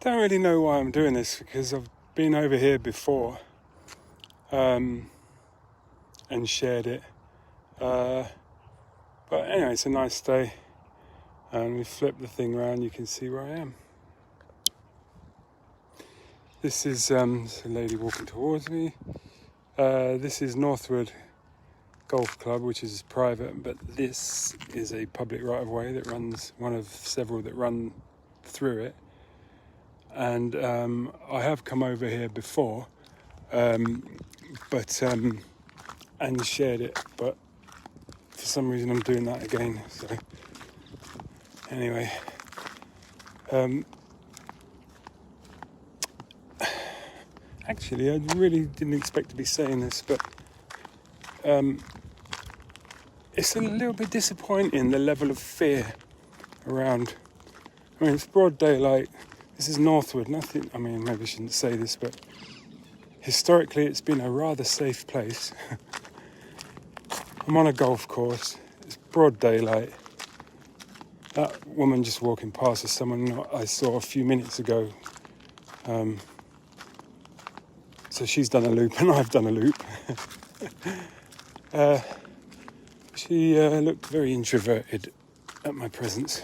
don't really know why I'm doing this, because I've been over here before and shared it. But anyway, it's a nice day, and we flip the thing around, you can see where I am. This is a lady walking towards me. This is Northwood Golf Club, which is private, but this is a public right-of-way that runs, one of several that run through it. And I have come over here before, and shared it, but for some reason I'm doing that again. So anyway, actually, I really didn't expect to be saying this, but it's a little bit disappointing, the level of fear around. I mean, it's broad daylight. This is Northwood. Nothing. I mean, maybe I shouldn't say this, but historically, it's been a rather safe place. I'm on a golf course. It's broad daylight. That woman just walking past is someone I saw a few minutes ago. So she's done a loop and I've done a loop. She looked very introverted at my presence.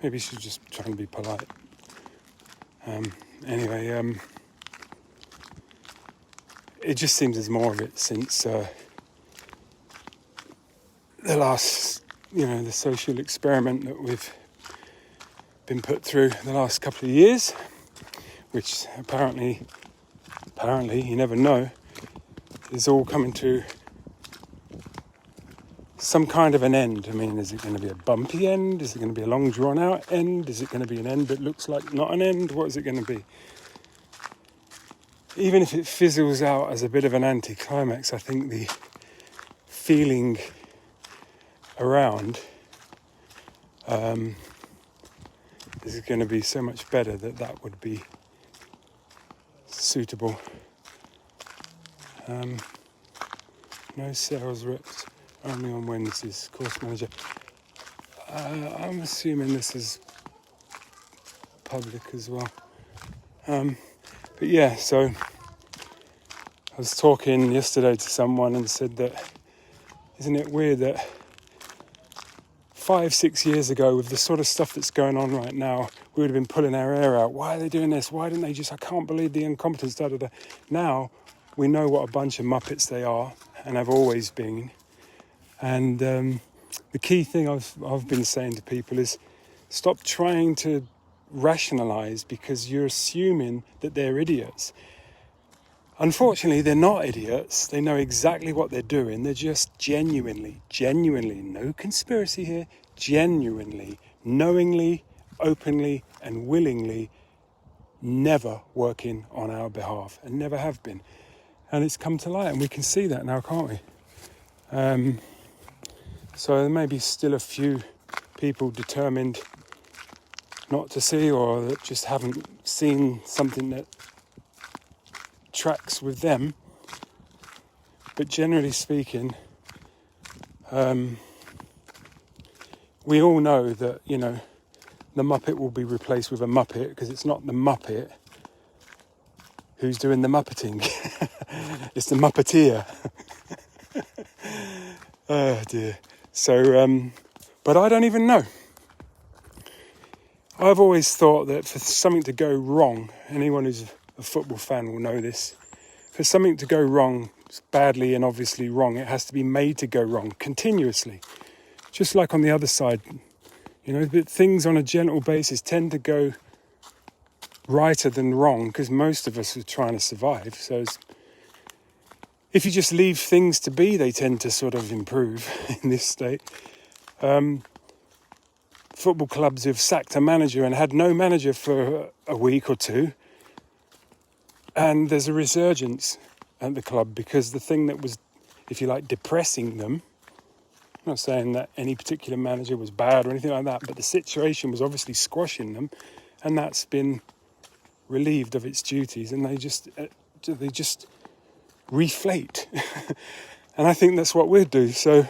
Maybe she's just trying to be polite. Anyway, it just seems there's more of it since the last, the social experiment that we've been put through the last couple of years, which apparently, you never know, is all coming to some kind of an end. I mean, is it going to be a bumpy end? Is it going to be a long drawn out end? Is it going to be an end that looks like not an end? What is it going to be? Even if it fizzles out as a bit of an anticlimax, I think the feeling around is going to be so much better that would be suitable. No sales reps, only on Wednesdays. Course manager. I'm assuming this is public as well. But yeah, so I was talking yesterday to someone and said that, isn't it weird that 5-6 years ago, with the sort of stuff that's going on right now, we would have been pulling our hair out. Why are they doing this? Why didn't they I can't believe the incompetence, da da da. Now we know what a bunch of muppets they are and have always been. And the key thing I've been saying to people is stop trying to rationalise, because you're assuming that they're idiots. Unfortunately, they're not idiots. They know exactly what they're doing. They're just genuinely, no conspiracy here, genuinely, knowingly, openly and willingly never working on our behalf, and never have been. And it's come to light, and we can see that now, can't we? So there may be still a few people determined not to see, or that just haven't seen something that tracks with them. But generally speaking, we all know that, the Muppet will be replaced with a Muppet, because it's not the Muppet who's doing the Muppeting. It's the Muppeteer. Oh dear. So, but I don't even know. I've always thought that for something to go wrong, anyone who's a football fan will know this, for something to go wrong, badly and obviously wrong, it has to be made to go wrong continuously. Just like on the other side, but things on a general basis tend to go righter than wrong, because most of us are trying to survive. So if you just leave things to be, they tend to sort of improve in this state. Football clubs have sacked a manager and had no manager for a week or two, and there's a resurgence at the club, because the thing that was, if you like, depressing them, I'm not saying that any particular manager was bad or anything like that, but the situation was obviously squashing them, and that's been relieved of its duties, and they just reflate. And I think that's what we'd do. So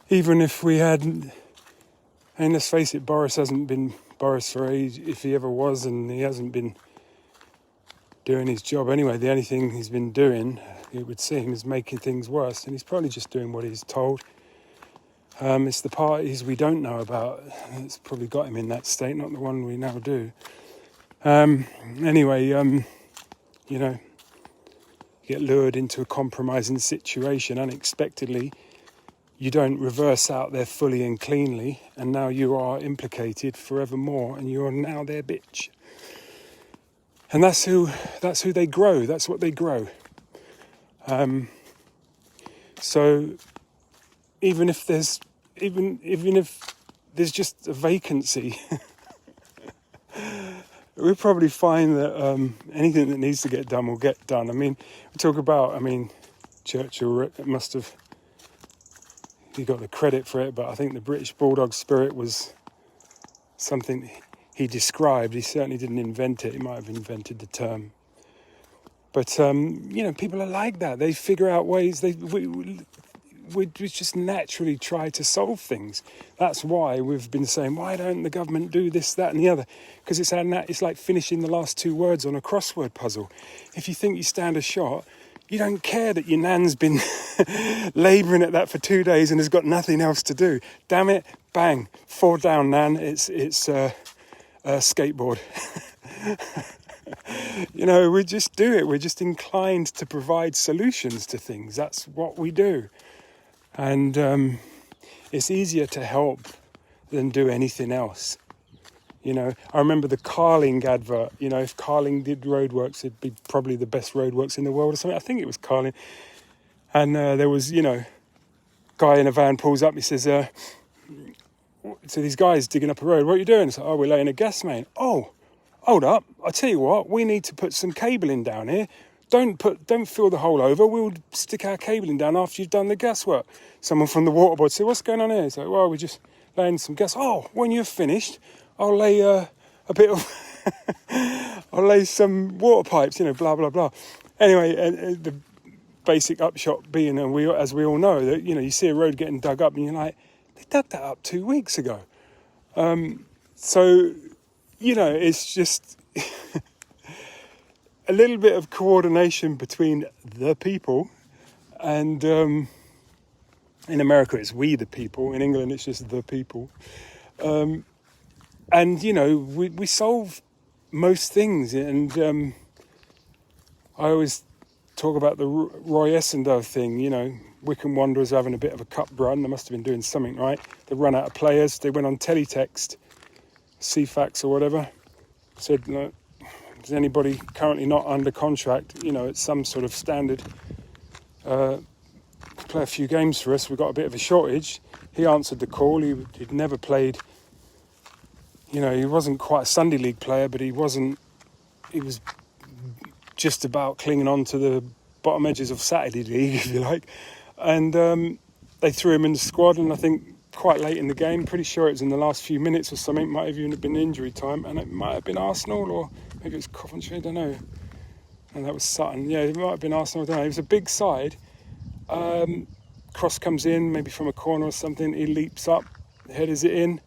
even if we had, and let's face it, Boris hasn't been Boris for age, if he ever was, and he hasn't been doing his job anyway. The only thing he's been doing, it would seem, is making things worse, and he's probably just doing what he's told. It's the parties we don't know about that's probably got him in that state, not the one we now do. Anyway, you know, you get lured into a compromising situation unexpectedly. You don't reverse out there fully and cleanly, and now you are implicated forevermore, and you are now their bitch. And that's who they grow. That's what they grow. So even if there's just a vacancy, we'll probably find that anything that needs to get done will get done. I mean, we talk about, Churchill must have, he got the credit for it, but I think the British Bulldog spirit was something he described. He certainly didn't invent it. He might have invented the term. But, people are like that. They figure out ways. We just naturally try to solve things. That's why we've been saying, why don't the government do this, that and the other? Because it's like finishing the last two words on a crossword puzzle. If you think you stand a shot, you don't care that your nan's been labouring at that for 2 days and has got nothing else to do. Damn it, bang, 4 down, nan, it's a skateboard. We just do it. We're just inclined to provide solutions to things. That's what we do. And it's easier to help than do anything else. I remember the Carling advert. If Carling did roadworks, it'd be probably the best roadworks in the world or something. I think it was Carling. And there was, guy in a van pulls up. He says, so these guys digging up a road, what are you doing? It's like, we're laying a gas main. Oh, hold up. I tell you what, we need to put some cabling down here. Don't fill the hole over. We'll stick our cabling down after you've done the gas work. Someone from the water board said, what's going on here? It's like, well, we're just laying some gas. Oh, when you're finished, I'll lay I'll lay some water pipes, blah, blah, blah. Anyway, the basic upshot being, and as we all know, that, you see a road getting dug up and you're like, they dug that up 2 weeks ago. So, it's just a little bit of coordination between the people, and in America it's we the people, in England it's just the people, and we solve most things. And I always talk about the Roy Essendale thing. Wycombe Wanderers having a bit of a cup run. They must have been doing something right. They run out of players. They went on teletext, CFAX or whatever, said, look, is anybody currently not under contract? It's some sort of standard. Play a few games for us. We've got a bit of a shortage. He answered the call. He'd never played. He wasn't quite a Sunday League player, but he was just about clinging on to the bottom edges of Saturday League, if you like. And they threw him in the squad, and I think quite late in the game, pretty sure it was in the last few minutes or something, might have even been injury time, and it might have been Arsenal, or maybe it was Coventry, I don't know. And that was Sutton. Yeah, it might have been Arsenal, I don't know. It was a big side. Cross comes in, maybe from a corner or something, he leaps up, headers it in,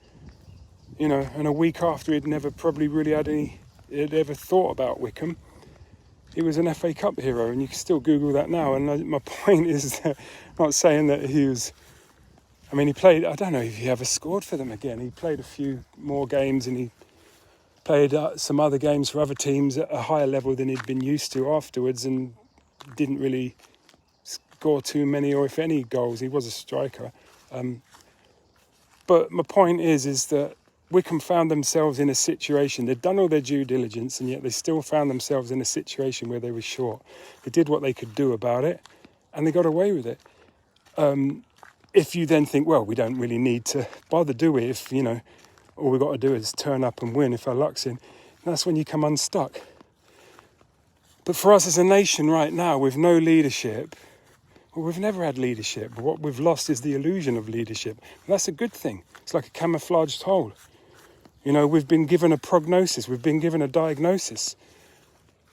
and a week after he'd never probably really he'd ever thought about Wycombe. He was an FA Cup hero, and you can still Google that now. And my point is that I'm not saying that he was... he played... I don't know if he ever scored for them again. He played a few more games, and he played some other games for other teams at a higher level than he'd been used to afterwards, and didn't really score too many, or if any, goals. He was a striker. But my point is that Wycombe found themselves in a situation, they'd done all their due diligence, and yet they still found themselves in a situation where they were short. They did what they could do about it, and they got away with it. If you then think, well, we don't really need to bother, do we? If, all we've got to do is turn up and win if our luck's in, that's when you come unstuck. But for us as a nation right now, with no leadership, well, we've never had leadership, but what we've lost is the illusion of leadership. And that's a good thing. It's like a camouflaged hole. We've been given a prognosis, we've been given a diagnosis.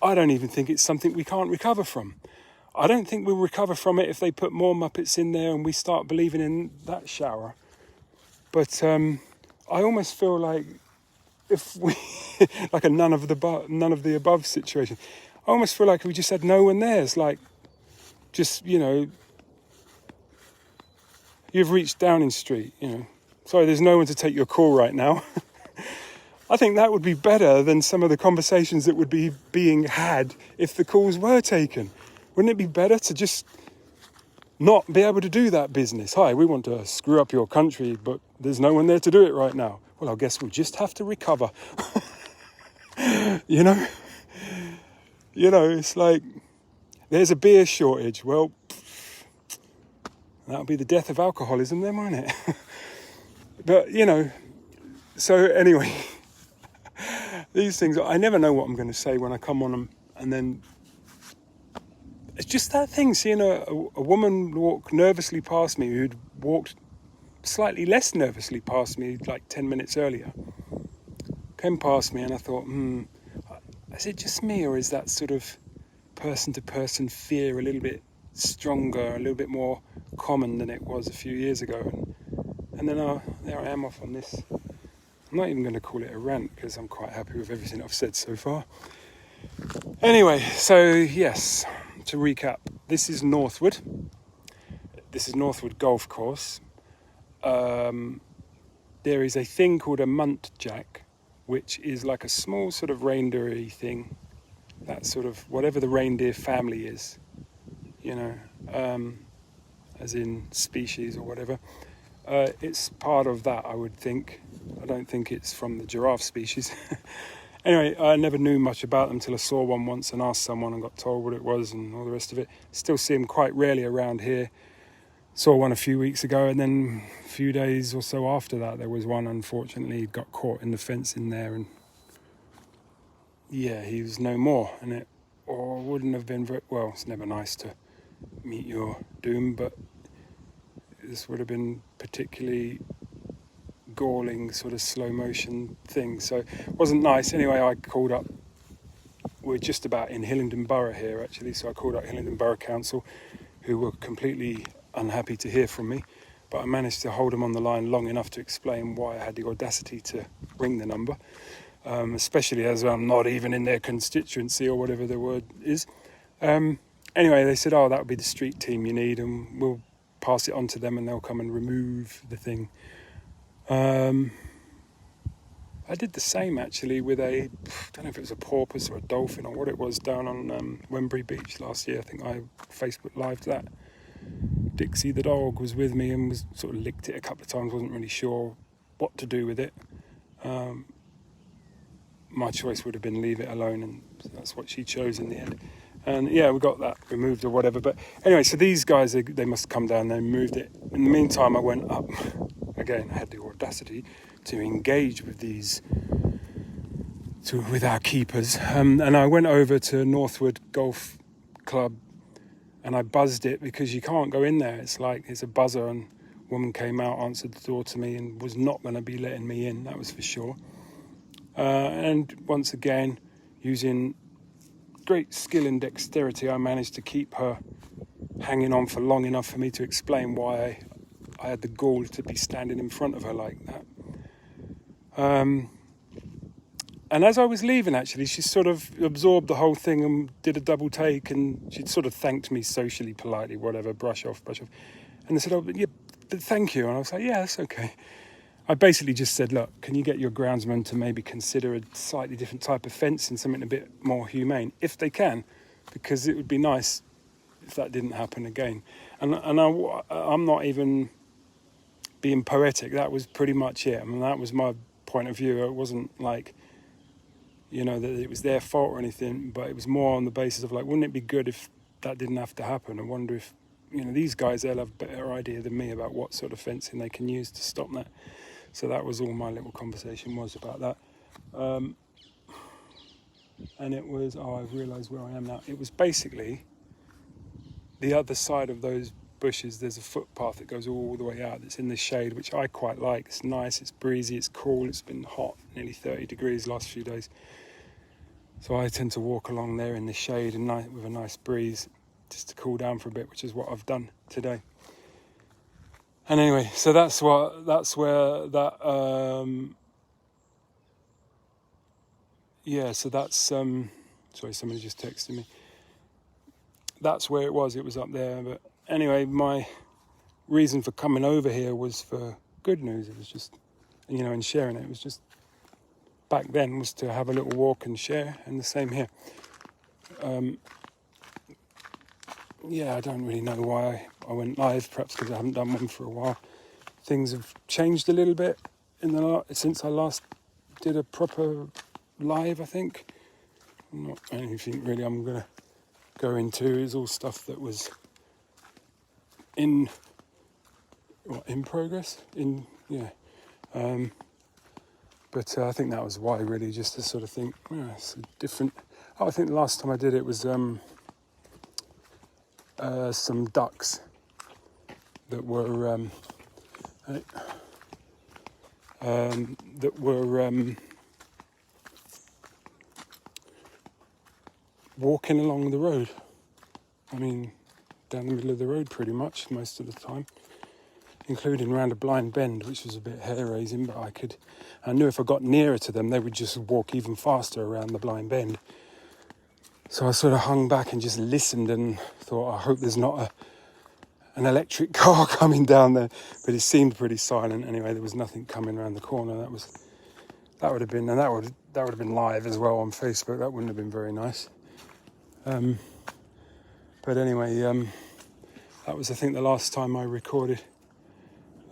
I don't even think it's something we can't recover from. I don't think we'll recover from it if they put more Muppets in there and we start believing in that shower. But I almost feel like if we like a none of the above situation. I almost feel like we just had no one there. It's like, just, you've reached Downing Street, Sorry, there's no one to take your call right now. I think that would be better than some of the conversations that would be being had if the calls were taken. Wouldn't it be better to just not be able to do that business? Hi, we want to screw up your country, but there's no one there to do it right now. Well, I guess we'll just have to recover. It's like, there's a beer shortage. Well, that'll be the death of alcoholism then, won't it? But, so anyway, these things, I never know what I'm going to say when I come on them. And then it's just that thing, seeing a woman walk nervously past me who'd walked slightly less nervously past me like 10 minutes earlier. Came past me and I thought, is it just me, or is that sort of person-to-person fear a little bit stronger, a little bit more common than it was a few years ago? And then there I am off on this. I'm not even going to call it a rant because I'm quite happy with everything I've said so far. Anyway, so yes, to recap, this is Northwood. This is Northwood Golf Course. There is a thing called a muntjac, which is like a small sort of reindeer-y thing. That sort of, whatever the reindeer family is, as in species or whatever. It's part of that, I would think. I don't think it's from the giraffe species. Anyway, I never knew much about them until I saw one once and asked someone and got told what it was and all the rest of it. Still see them quite rarely around here. Saw one a few weeks ago, and then a few days or so after that, there was one, unfortunately, got caught in the fence in there, and yeah, he was no more. And it wouldn't have been very well. It's never nice to meet your doom, but this would have been particularly galling, sort of slow motion thing. So it wasn't nice. Anyway, I called up. We're just about in Hillingdon Borough here, actually. So I called up Hillingdon Borough Council, who were completely unhappy to hear from me, but I managed to hold them on the line long enough to explain why I had the audacity to ring the number, especially as I'm not even in their constituency or whatever the word is. Anyway, they said, that would be the street team you need, and we'll pass it on to them and they'll come and remove the thing. I did the same actually with I don't know if it was a porpoise or a dolphin or what it was, down on Wembury Beach last year. I think I Facebook lived that. Dixie the dog was with me and was sort of licked it a couple of times, wasn't really sure what to do with it. My choice would have been leave it alone, and that's what she chose in the end. And yeah, we got that removed or whatever. But anyway, so these guys, they must come down, they moved it. In the meantime, I went up. Again, I had the audacity to engage with with our keepers. And I went over to Northwood Golf Club and I buzzed it, because you can't go in there. It's a buzzer, and a woman came out, answered the door to me, and was not going to be letting me in, that was for sure. And once again, using great skill and dexterity, I managed to keep her hanging on for long enough for me to explain why I had the gall to be standing in front of her like that. And as I was leaving, actually, she sort of absorbed the whole thing and did a double take, and she'd sort of thanked me socially, politely, whatever, brush off. And they said, but thank you. And I was like, yeah, that's okay. I basically just said, look, can you get your groundsman to maybe consider a slightly different type of fence and something a bit more humane, if they can, because it would be nice if that didn't happen again. And I'm not even being poetic. That was pretty much it. I mean, that was my point of view. It wasn't like, that it was their fault or anything, but it was more on the basis of wouldn't it be good if that didn't have to happen? I wonder if, these guys, they'll have a better idea than me about what sort of fencing they can use to stop that. So that was all my little conversation was about that. And it was, I've realised where I am now. It was basically the other side of those bushes. There's a footpath that goes all the way out. It's in the shade, which I quite like. It's nice, it's breezy, it's cool. It's been hot, nearly 30 degrees last few days. So I tend to walk along there in the shade and with a nice breeze, just to cool down for a bit, which is what I've done today. And anyway, so that's where that yeah, so that's sorry, somebody just texted me. That's where it was. It was up there. But anyway, my reason for coming over here was for good news. It was just, and sharing it. It was just back then was to have a little walk and share, and the same here. Yeah, I don't really know why I went live. Perhaps because I haven't done one for a while. Things have changed a little bit since I last did a proper live. I think not anything really. I'm gonna go into is all stuff that was in progress. But I think that was why, really, just to sort of think, it's a different. Oh, I think the last time I did it was some ducks that were walking along the road. I mean, down the middle of the road pretty much most of the time, including around a blind bend, which was a bit hair-raising, but I knew if I got nearer to them, they would just walk even faster around the blind bend. So I sort of hung back and just listened and thought, I hope there's not an electric car coming down there. But it seemed pretty silent anyway. There was nothing coming around the corner. That would have been, and that would have been live as well on Facebook. That wouldn't have been very nice. But anyway, that was, I think, the last time I recorded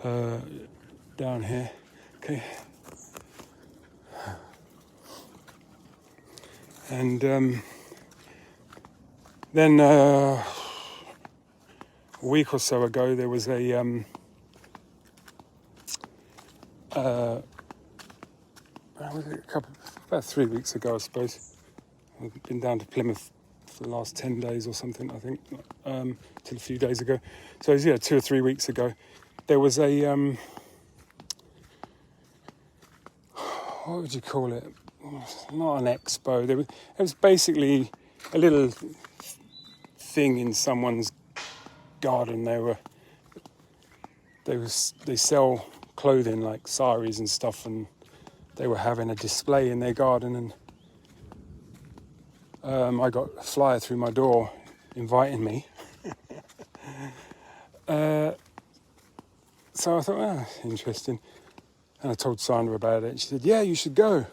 down here. Okay. And then a week or so ago, there was about 3 weeks ago, I suppose. I've been down to Plymouth for the last 10 days or something, I think, till a few days ago. So, 2 or 3 weeks ago, there was a, what would you call it? Not an expo. It was basically a little thing in someone's garden. They sell clothing like saris and stuff, and they were having a display in their garden, and I got a flyer through my door inviting me. So I thought, interesting. And I told Sandra about it. She said, yeah, you should go.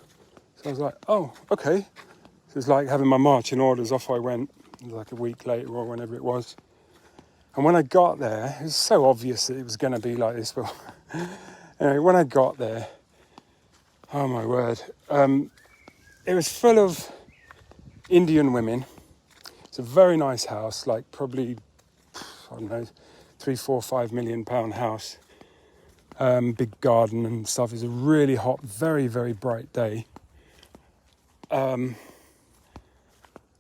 So I was like, oh, okay. So it was like having my marching orders. Off I went, like a week later or whenever it was. And when I got there, it was so obvious that it was going to be like this. But anyway, when I got there, oh my word, it was full of Indian women. It's a very nice house, like probably, I don't know, 3, 4, 5 million pound house. Big garden and stuff. It's a really hot, very, very bright day. And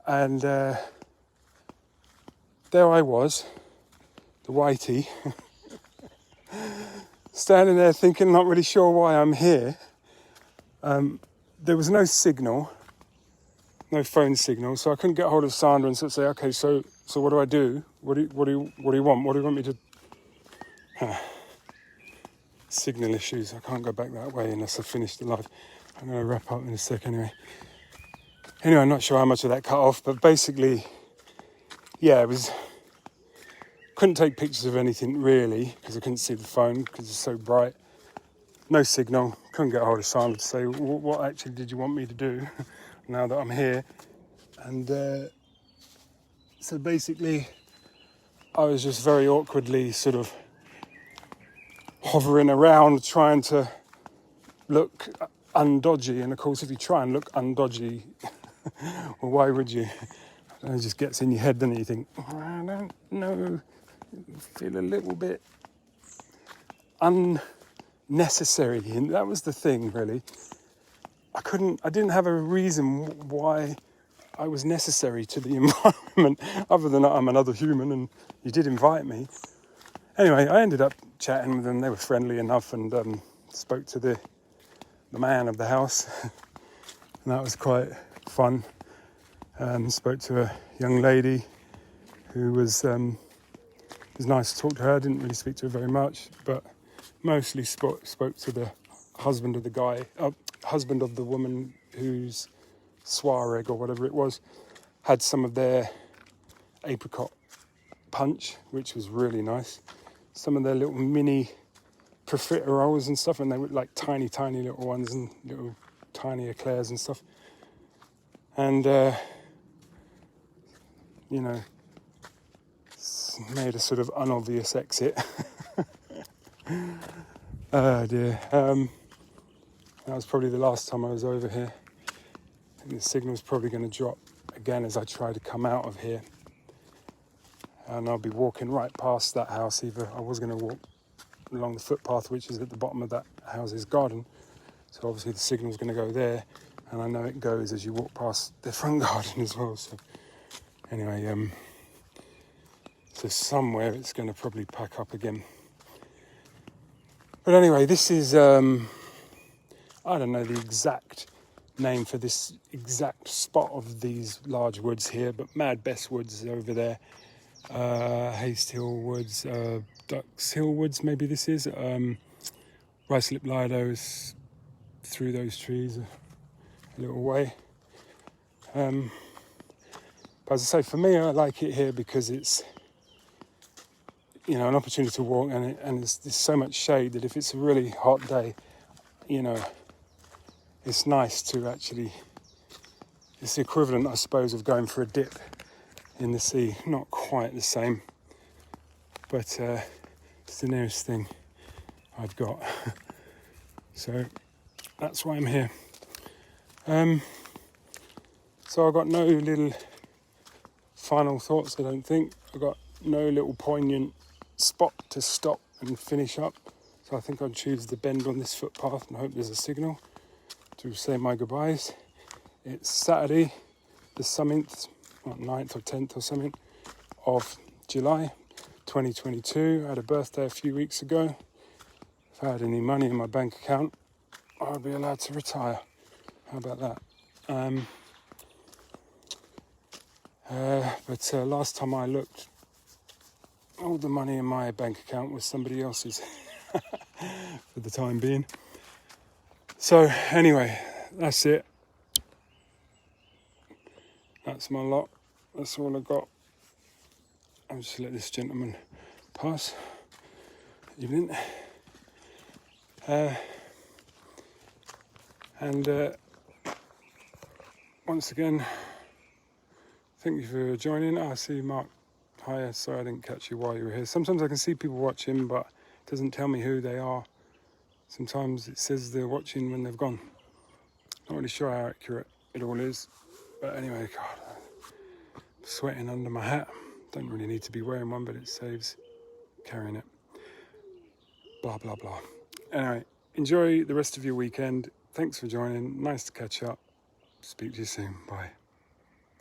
there I was, the whitey, standing there thinking, not really sure why I'm here. There was no signal, no phone signal, so I couldn't get hold of Sandra and sort of say, okay, so what do I do? What do you want? What do you want me to? Signal issues. I can't go back that way unless I finish the live. I'm going to wrap up in a sec anyway. Anyway, I'm not sure how much of that cut off, but basically, yeah, it was. Couldn't take pictures of anything really because I couldn't see the phone because it's so bright. No signal. Couldn't get hold of Sandra to say, what actually did you want me to do now that I'm here? And so basically, I was just very awkwardly sort of hovering around trying to look undodgy. And of course, if you try and look undodgy, well, why would you? It just gets in your head, doesn't it? You think, I don't know, feel a little bit unnecessary. And that was the thing, really. I didn't have a reason why I was necessary to the environment, other than I'm another human and you did invite me. Anyway, I ended up chatting with them. They were friendly enough, and spoke to the man of the house. And that was quite fun. Spoke to a young lady who was nice to talk to her. I didn't really speak to her very much, but mostly spoke to the husband of the guy, husband of the woman whose Swareg or whatever it was, had some of their apricot punch, which was really nice. Some of their little mini profiteroles and stuff, and they were like tiny little ones and little tiny eclairs and stuff. And you know, made a sort of unobvious exit. Oh dear. That was probably the last time I was over here. I think the signal's probably going to drop again as I try to come out of here. And I'll be walking right past that house. Either I was going to walk along the footpath, which is at the bottom of that house's garden. So obviously the signal's going to go there. And I know it goes as you walk past the front garden as well. So anyway, so somewhere it's going to probably pack up again. But anyway, this is, I don't know the exact name for this exact spot of these large woods here, but Mad Bess Woods over there, Haste Hill Woods, Ducks Hill Woods, maybe this is, Ricelip Lido is through those trees a little way. But as I say, for me, I like it here because it's, you know, an opportunity to walk, and there's so much shade that if it's a really hot day, you know, it's nice to actually, it's the equivalent, I suppose, of going for a dip in the sea. Not quite the same, but it's the nearest thing I've got. So that's why I'm here. So I've got no little final thoughts, I don't think. I've got no little poignant spot to stop and finish up. So I think I'll choose the bend on this footpath and hope there's a signal to say my goodbyes. It's Saturday, the 9th or 10th or something of July 2022. I had a birthday a few weeks ago. If I had any money in my bank account, I'd be allowed to retire. How about that? But last time I looked, all the money in my bank account was somebody else's for the time being. So anyway, that's it. That's my lot. That's all I got. I'll just let this gentleman pass. Evening. And once again, thank you for joining. I see Mark. Hi, sorry I didn't catch you while you were here. Sometimes I can see people watching, but it doesn't tell me who they are. Sometimes it says they're watching when they've gone. Not really sure how accurate it all is. But anyway, God, I'm sweating under my hat. Don't really need to be wearing one, but it saves carrying it. Blah, blah, blah. Anyway, enjoy the rest of your weekend. Thanks for joining. Nice to catch up. Speak to you soon. Bye.